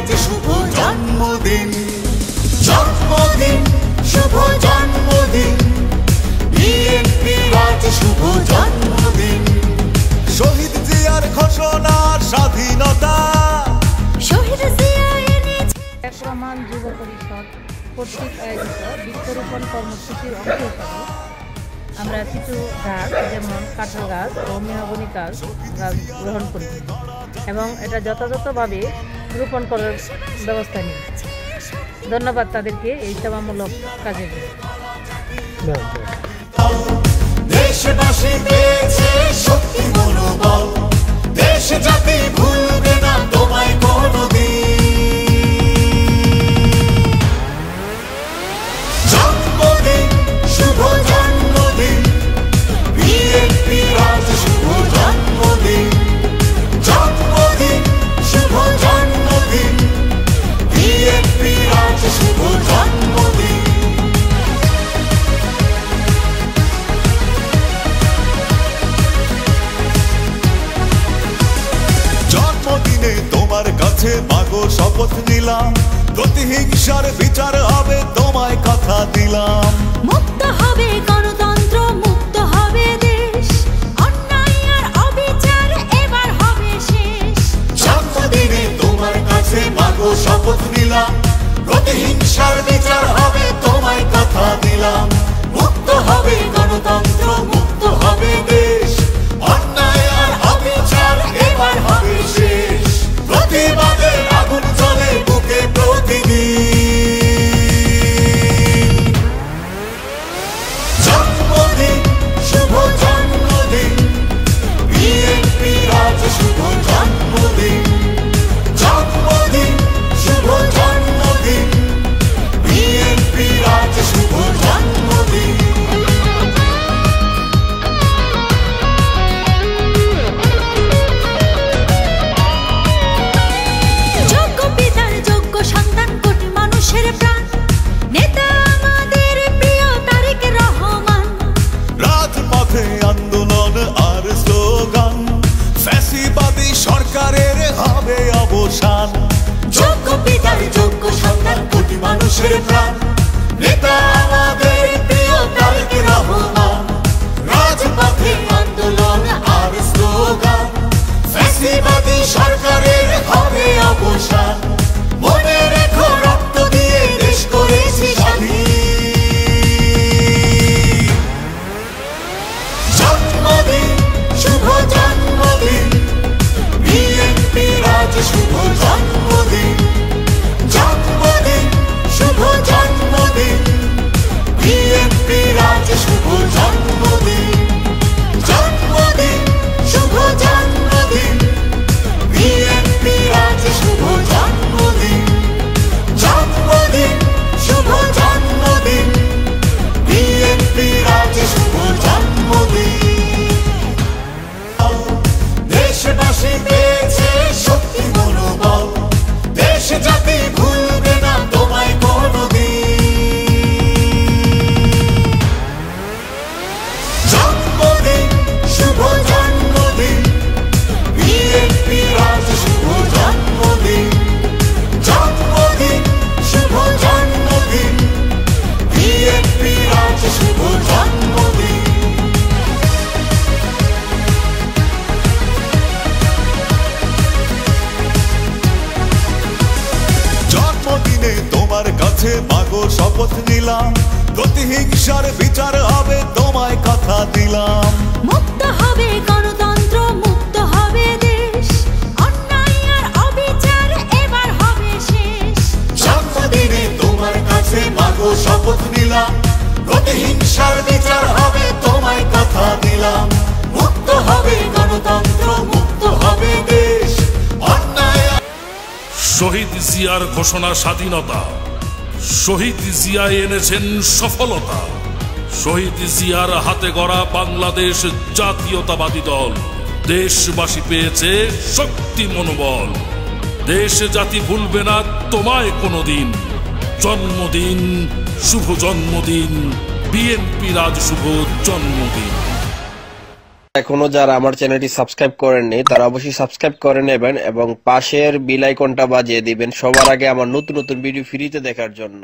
আজ শুভ জন্মদিন, জন্মদিন শুভ জন্মদিন, বিএনপির আজ শুভ জন্মদিন। শহীদ জিয়ার ঘোষণা স্বাধীনতা, শহীদ জিয়া এনেছে। রহমান যুব পরিষদ কর্তৃক আয়োজিত বৃক্ষরোপণ কর্মসূচির অংশ হিসাবে আমরা কিছু গাছ যেমন কাঁঠাল গাছ ও মেহগনি গাছ গ্রহণ করি এবং এটা যথাযথভাবে রোপণ করার ব্যবস্থা নিই। ধন্যবাদ তাদেরকে এই সেবামূলক কাজের জন্য। দেশবাসী পেয়েছে শক্তি মনোবল, দেশ জাতি ভুলবে না তোমায় কোনোদিন। জন্মদিন শুভ জন্মদিন, বিএনপির আজ শুভ জন্মদিন, জন্মদিন শুভ জন্মদিন, বিএনপির আজ শুভ জন্মদিন। জন্মদিনে তোমার কাছে মাগো শপথ নিলাম, প্রতিহিংসার বিচার হবে তোমায় কথা দিলাম। মুক্ত হবে গণতন্ত্র, মুক্ত হবে দেশ, অন্যায় আর অবিচার এবার হবে শেষ। জন্মদিনে তোমার কাছে মাগো শপথ নিলাম, প্রতিহিংসার বিচার হবে তোমায় কথা দিলাম। মুক্ত হবে গণতন্ত্র, মুক্ত হবে দেশ, অন্যায় আর অবিচার এবার হবে শেষ। প্রতিবাদের আগুন জ্বলে বুকে প্রতিদিন। জন্মদিন শুভ জন্মদিন, বিএনপির আজ শুভ জন্মদিন, জন্মদিন শুভ জন্মদিন, বিএনপির আজ শুভ জন্মদিন। যোগ্য পিতার যোগ্য সন্তান, কোটি মানুষের প্রাণ, নেতা আমাদের প্রিয় তারেক রহমান। রাজপথে আন্দোলন আর স্লোগান, ফ্যাসিবাদী সরকারের হবে অবসান। যোগ্য পিতার যোগ্য সন্তান, কোটি মানুষের প্রাণ, নেতা আমাদের প্রিয় তারেক রহমান। রাজপথে আন্দোলন আর স্লোগান, ফ্যাসিবাদী সরকারের হবে অবসান। মনে রেখো রক্ত দিয়ে দেশ করেছি স্বাধীন। জন্মদিন শুভ জন্মদিন, বিএনপির আজ শুভ জন্মদিন, জন্মদিন শুভ জন্মদিন, বিএনপির আজ শুভ জন্মদিন, জন্মদিন শুভ জন্মদিন, বিএনপির আজ শুভ জন্মদিন, জন্মদিন শুভ জন্মদিন, বিএনপির আজ শুভ জন্মদিন। দেশবাসী পেয়েছে শক্তি মনোবল, দেশ জাতি ভুলবে না তোমায় কোনোদিন। জন্মদিন শুভ জন্মদিন, বিএনপির আজ শুভ জন্মদিন, জন্মদিন শুভ জন্মদিন, বিএনপির আজ শুভ জন্মদিন। জন্মদিনে তোমার কাছে মাগো শপথ নিলাম, প্রতিহিংসার বিচার হবে তোমায় কথা দিলাম। মুক্ত হবে গণতন্ত্র, মুক্ত হবে দেশ, অন্যায় আর অবিচার এবার হবে শেষ। জন্মদিনে তোমার কাছে মাগো শপথ নিলাম, প্রতিহিংসার বিচার হবে তোমায় কথা দিলাম। মুক্ত হবে গণতন্ত্র, মুক্ত হবে দেশ, অন্যায়। শহীদ জিয়ার ঘোষণা স্বাধীনতা, শহীদ জিয়া এনেছেন সফলতা। শহীদ জিয়ার হাতে গড়া বাংলাদেশ জাতীয়তাবাদী দল, দেশবাসী পেয়েছে শক্তি মনোবল, দেশ জাতি ভুলবে না তোমায় কোনোদিন। জন্মদিন শুভ জন্মদিন, বিএনপির আজ শুভ জন্মদিন। এখনো যারা আমার চ্যানেলটি সাবস্ক্রাইব করেননি তারা অবশ্যই সাবস্ক্রাইব করে নেবেন এবং পাশের বেল আইকনটা বাজিয়ে দিবেন সবার আগে আমার নতুন নতুন ভিডিও ফ্রিতে দেখার জন্য।